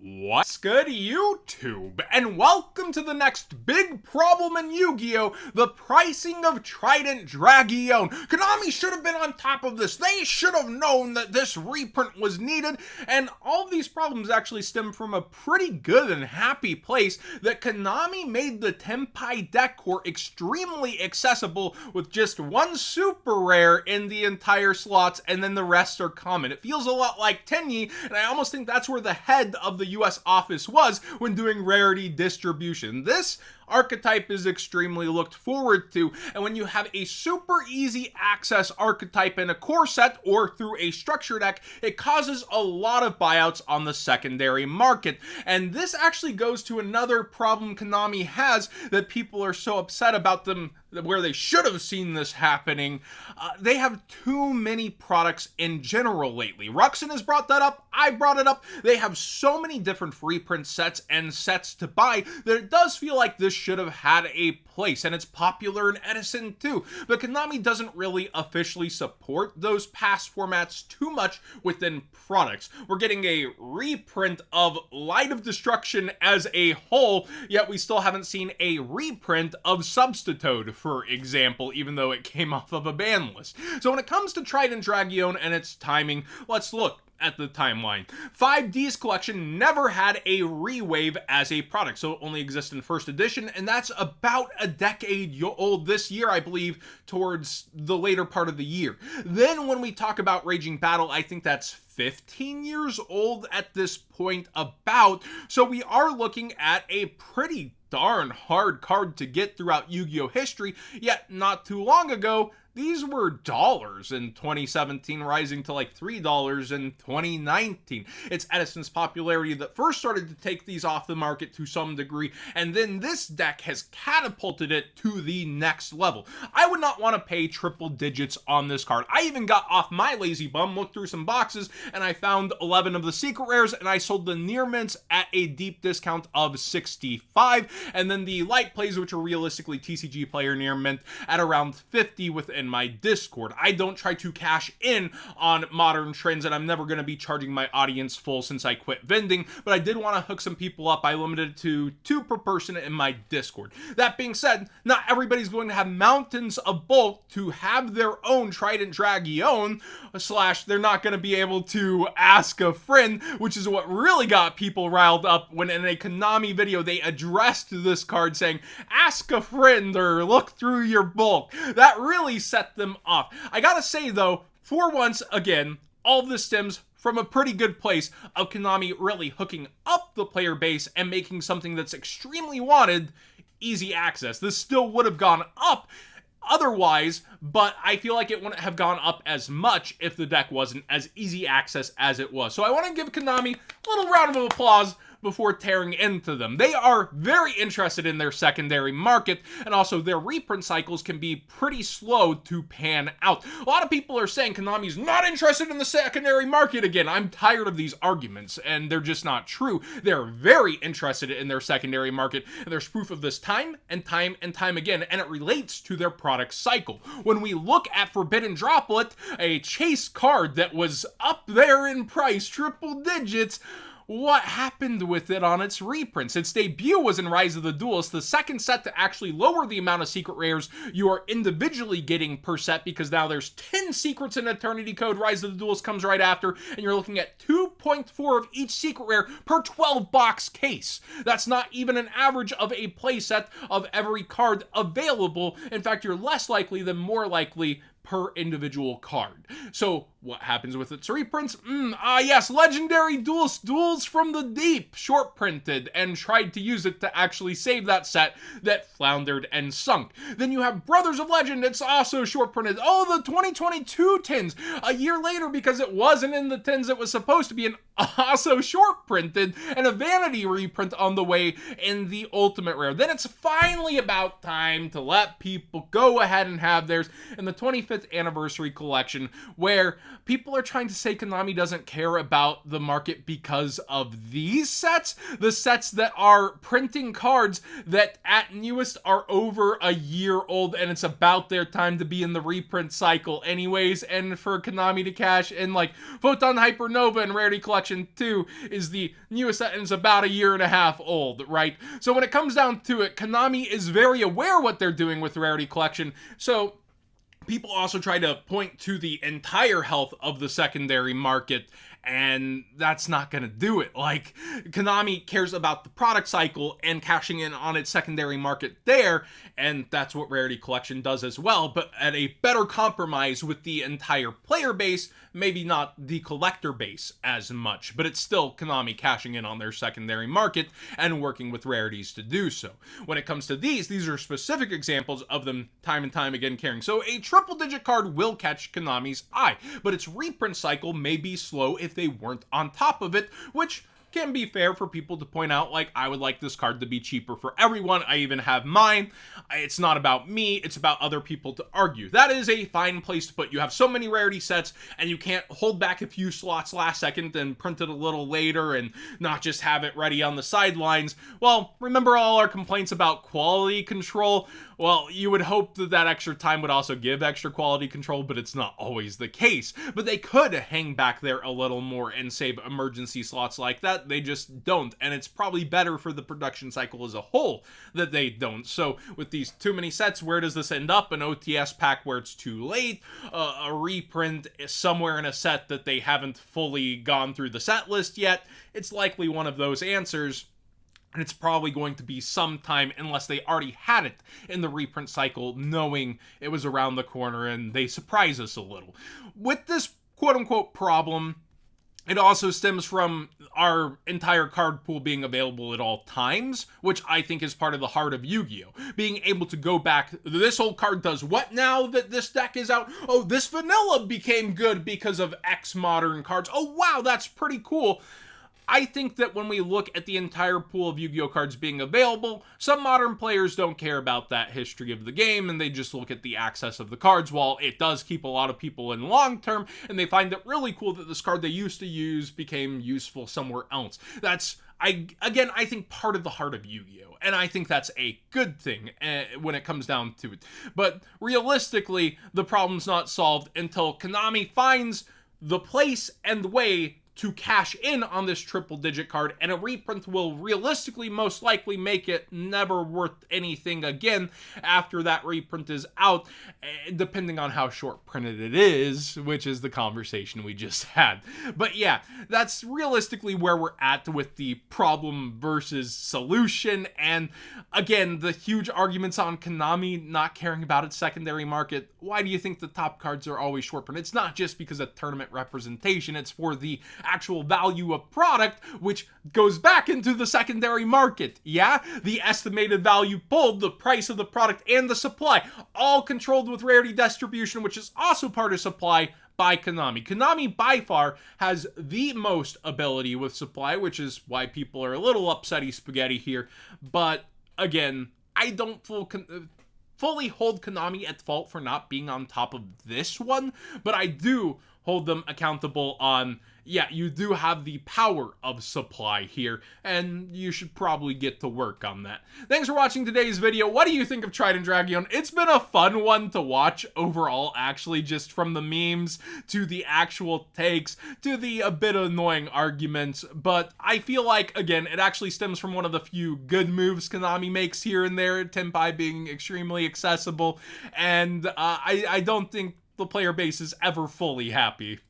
What's good, YouTube? And welcome to the next big problem in Yu-Gi-Oh! The pricing of Trident Dragion. Konami should have been on top of this. They should have known that this reprint was needed, and all of these problems actually stem from a pretty good and happy place that Konami made the Tenpai deck core extremely accessible with just one super rare in the entire slots, and then the rest are common. It feels a lot like Tenyi, and I almost think that's where the head of the US office was when doing Rarity distribution. This archetype is extremely looked forward to, and when you have a super easy access archetype in a core set or through a structure deck, it causes a lot of buyouts on the secondary market. And this actually goes to another problem Konami has that people are so upset about them, where they should have seen this happening. They have too many products in general lately. Ruxin has brought that up, I brought it up. They have so many different reprint sets and sets to buy that it does feel like this should have had a place, and it's popular in Edison too, but Konami doesn't really officially support those past formats too much within products. We're getting a reprint of Light of Destruction as a whole, yet we still haven't seen a reprint of Substitute, for example, even though it came off of a ban list. So when it comes to Trident Dragion and its timing, let's look at the timeline. 5D's collection never had a rewave as a product, so it only exists in first edition, and that's about a decade old this year, I believe, towards the later part of the year. Then when we talk about Raging Battle, I think that's 15 years old at this point about, so we are looking at a pretty darn hard card to get throughout Yu-Gi-Oh! History, yet not too long ago, these were dollars in 2017, rising to like $3 in 2019. It's Edison's popularity that first started to take these off the market to some degree, and then this deck has catapulted it to the next level. I would not want to pay triple digits on this card. I even got off my lazy bum, looked through some boxes, and I found 11 of the secret rares, and I sold the near mints at a deep discount of 65, and then the light plays, which are realistically TCG player near mint, at around 50 within my Discord. I don't try to cash in on modern trends, and I'm never going to be charging my audience full since I quit vending, but I did want to hook some people up. I limited it to 2 per person in my Discord. That being said, not everybody's going to have mountains of bulk to have their own Trident Dragion, / they're not going to be able to ask a friend, which is what really got people riled up when in a Konami video they addressed this card saying, ask a friend or look through your bulk. That really set them off. I gotta say though, for once again, all of this stems from a pretty good place of Konami really hooking up the player base and making something that's extremely wanted easy access. This still would have gone up otherwise, but I feel like it wouldn't have gone up as much if the deck wasn't as easy access as it was. So I want to give Konami a little round of applause before tearing into them. They are very interested in their secondary market, and also their reprint cycles can be pretty slow to pan out. A lot of people are saying Konami's not interested in the secondary market again. I'm tired of these arguments, and they're just not true. They're very interested in their secondary market, and there's proof of this time and time and time again, and it relates to their product cycle. When we look at Forbidden Droplet, a chase card that was up there in price, triple digits, what happened with it on its reprints? Its debut was in Rise of the Duelist, the second set to actually lower the amount of secret rares you are individually getting per set, because now there's 10 secrets in Eternity Code. Rise of the Duelist comes right after, and you're looking at 2.4 of each secret rare per 12 box case. That's not even an average of a playset of every card available. In fact, you're less likely than more likely per individual card. So what happens with its reprints? Yes, Legendary Duels from the Deep, short printed, and tried to use it to actually save that set that floundered and sunk. Then you have Brothers of Legend, it's also short printed. Oh, the 2022 tins, a year later, because it wasn't in the tins it was supposed to be, and also short printed, and a vanity reprint on the way in the Ultimate Rare. Then it's finally about time to let people go ahead and have theirs in the 25th anniversary collection, where people are trying to say Konami doesn't care about the market because of these sets, the sets that are printing cards that at newest are over a year old, and it's about their time to be in the reprint cycle anyways, and for Konami to cash in. Like Photon Hypernova and Rarity Collection 2 is the newest set, and it's about a year and a half old, right? So when it comes down to it, Konami is very aware what they're doing with Rarity Collection, so people also try to point to the entire health of the secondary market, and that's not gonna do it. Like, Konami cares about the product cycle and cashing in on its secondary market there, and that's what Rarity Collection does as well, but at a better compromise with the entire player base, maybe not the collector base as much, but it's still Konami cashing in on their secondary market and working with Rarities to do so. When it comes to these are specific examples of them time and time again caring. So a triple digit card will catch Konami's eye, but its reprint cycle may be slow if they weren't on top of it, which can be fair for people to point out, like, I would like this card to be cheaper for everyone. I even have mine. It's not about me, it's about other people to argue. That is a fine place to put. You have so many rarity sets, and you can't hold back a few slots last second and print it a little later and not just have it ready on the sidelines. Well, remember all our complaints about quality control? Well, you would hope that that extra time would also give extra quality control, but it's not always the case. But they could hang back there a little more and save emergency slots like that. They just don't, and it's probably better for the production cycle as a whole that they don't. So with these too many sets, where does this end up? An OTS pack where it's too late, a reprint somewhere in a set that they haven't fully gone through the set list yet. It's likely one of those answers. And it's probably going to be sometime, unless they already had it in the reprint cycle, knowing it was around the corner and they surprise us a little. With this quote-unquote problem, it also stems from our entire card pool being available at all times, which I think is part of the heart of Yu-Gi-Oh! Being able to go back, this old card does what now that this deck is out? Oh, this vanilla became good because of X modern cards. Oh, wow, that's pretty cool. I think that when we look at the entire pool of Yu-Gi-Oh! Cards being available, some modern players don't care about that history of the game, and they just look at the access of the cards, while it does keep a lot of people in long term, and they find it really cool that this card they used to use became useful somewhere else. That's, I think, part of the heart of Yu-Gi-Oh! And I think that's a good thing when it comes down to it. But realistically, the problem's not solved until Konami finds the place and the way to cash in on this triple digit card, and a reprint will realistically most likely make it never worth anything again after that reprint is out, depending on how short printed it is, which is the conversation we just had. But yeah, that's realistically where we're at with the problem versus solution. And again, the huge arguments on Konami not caring about its secondary market. Why do you think the top cards are always short print? It's not just because of tournament representation, it's for the actual value of product, which goes back into the secondary market. Yeah, the estimated value pulled, the price of the product, and the supply, all controlled with rarity distribution, which is also part of supply by Konami. Konami by far has the most ability with supply, which is why people are a little upsetty spaghetti here. But again, I don't fully hold Konami at fault for not being on top of this one, but I do hold them accountable on, yeah, you do have the power of supply here, and you should probably get to work on that. Thanks for watching today's video. What do you think of Trident Dragion? It's been a fun one to watch overall, actually, just from the memes to the actual takes to the a bit annoying arguments, but I feel like, again, it actually stems from one of the few good moves Konami makes here and there, Tenpai being extremely accessible, and I don't think the player base is ever fully happy.